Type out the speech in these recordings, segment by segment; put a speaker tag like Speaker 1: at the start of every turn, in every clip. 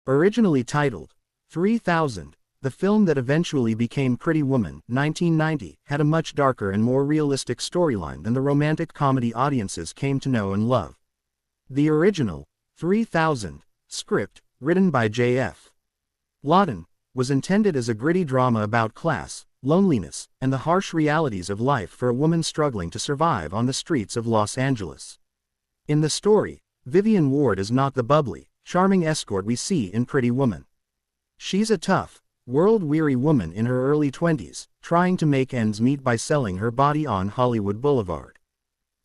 Speaker 1: Originally titled 3000, the film that eventually became Pretty Woman, 1990, had a much darker and more realistic storyline than the romantic comedy audiences came to know and love. The original 3000 script, written by J.F. Lawton, was intended as a gritty drama about class, loneliness, and the harsh realities of life for a woman struggling to survive on the streets of Los Angeles. In the story, Vivian Ward is not the bubbly, charming escort we see in Pretty Woman. She's a tough, world-weary woman in her early 20s, trying to make ends meet by selling her body on Hollywood Boulevard.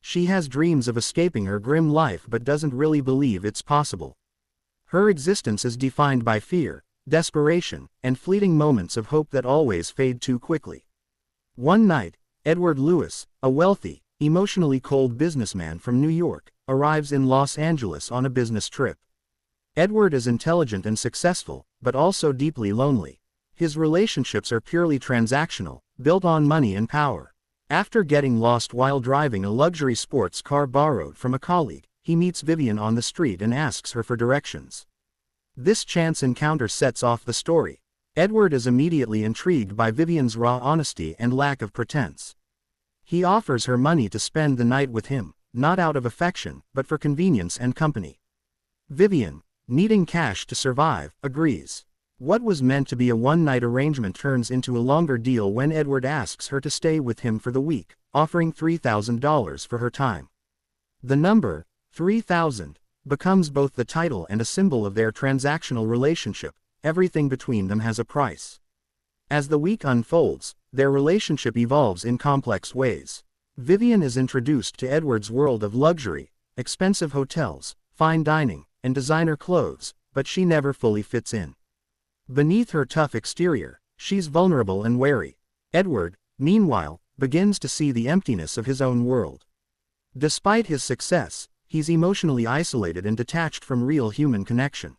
Speaker 1: She has dreams of escaping her grim life but doesn't really believe it's possible. Her existence is defined by fear, desperation, and fleeting moments of hope that always fade too quickly. One night, Edward Lewis, a wealthy, emotionally cold businessman from New York, arrives in Los Angeles on a business trip. Edward is intelligent and successful, but also deeply lonely. His relationships are purely transactional, built on money and power. After getting lost while driving a luxury sports car borrowed from a colleague, he meets Vivian on the street and asks her for directions. This chance encounter sets off the story. Edward is immediately intrigued by Vivian's raw honesty and lack of pretense. He offers her money to spend the night with him, not out of affection, but for convenience and company. Vivian, needing cash to survive, agrees. What was meant to be a one-night arrangement turns into a longer deal when Edward asks her to stay with him for the week, offering $3,000 for her time. The number, 3000, becomes both the title and a symbol of their transactional relationship. Everything between them has a price. As the week unfolds, their relationship evolves in complex ways. Vivian is introduced to Edward's world of luxury, expensive hotels, fine dining, and designer clothes, but she never fully fits in. Beneath her tough exterior, she's vulnerable and wary. Edward, meanwhile, begins to see the emptiness of his own world. Despite his success, he's emotionally isolated and detached from real human connection.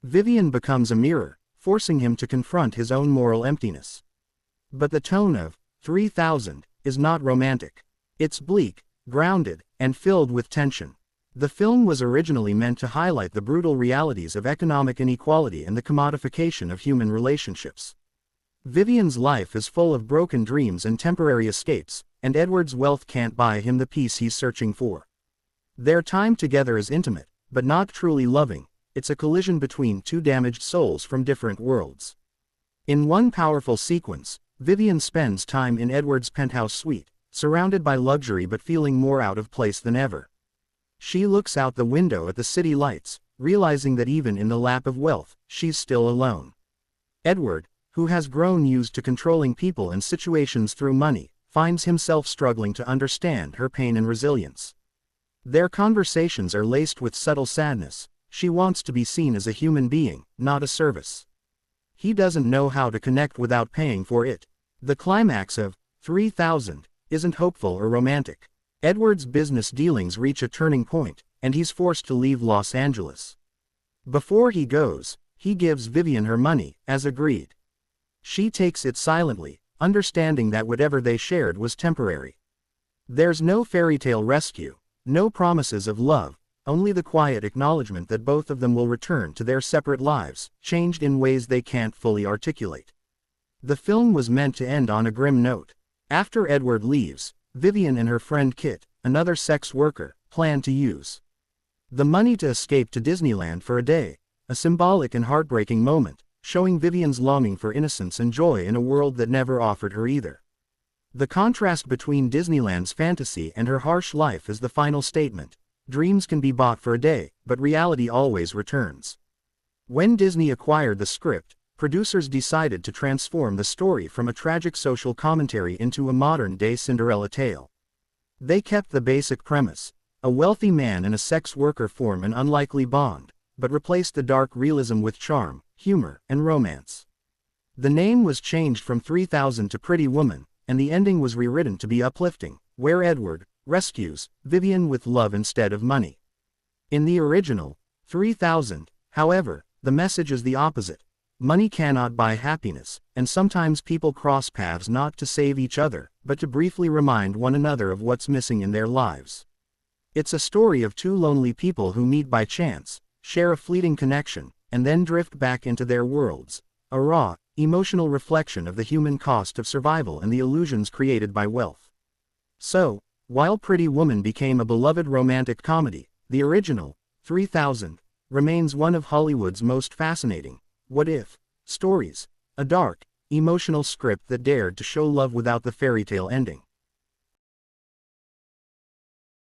Speaker 1: Vivian becomes a mirror, forcing him to confront his own moral emptiness. But the tone of 3000 is not romantic. It's bleak, grounded, and filled with tension. The film was originally meant to highlight the brutal realities of economic inequality and the commodification of human relationships. Vivian's life is full of broken dreams and temporary escapes, and Edward's wealth can't buy him the peace he's searching for. Their time together is intimate, but not truly loving. It's a collision between two damaged souls from different worlds. In one powerful sequence, Vivian spends time in Edward's penthouse suite, surrounded by luxury but feeling more out of place than ever. She looks out the window at the city lights, realizing that even in the lap of wealth, she's still alone. Edward, who has grown used to controlling people and situations through money, finds himself struggling to understand her pain and resilience. Their conversations are laced with subtle sadness. She wants to be seen as a human being, not a service. He doesn't know how to connect without paying for it. The climax of 3000 isn't hopeful or romantic. Edward's business dealings reach a turning point, and he's forced to leave Los Angeles. Before he goes, he gives Vivian her money, as agreed. She takes it silently, understanding that whatever they shared was temporary. There's no fairy tale rescue, no promises of love, only the quiet acknowledgement that both of them will return to their separate lives, changed in ways they can't fully articulate. The film was meant to end on a grim note. After Edward leaves, Vivian and her friend Kit, another sex worker, plan to use the money to escape to Disneyland for a day, a symbolic and heartbreaking moment, showing Vivian's longing for innocence and joy in a world that never offered her either. The contrast between Disneyland's fantasy and her harsh life is the final statement. Dreams can be bought for a day, but reality always returns. When Disney acquired the script, producers decided to transform the story from a tragic social commentary into a modern-day Cinderella tale. They kept the basic premise. A wealthy man and a sex worker form an unlikely bond, but replaced the dark realism with charm, humor, and romance. The name was changed from 3000 to Pretty Woman, and the ending was rewritten to be uplifting, where Edward rescues Vivian with love instead of money. In the original 3000, however, the message is the opposite. Money cannot buy happiness, and sometimes people cross paths not to save each other, but to briefly remind one another of what's missing in their lives. It's a story of two lonely people who meet by chance, share a fleeting connection, and then drift back into their worlds. A raw, emotional reflection of the human cost of survival and the illusions created by wealth. So, while Pretty Woman became a beloved romantic comedy, the original, 3000, remains one of Hollywood's most fascinating what-if stories. A dark, emotional script that dared to show love without the fairy tale ending.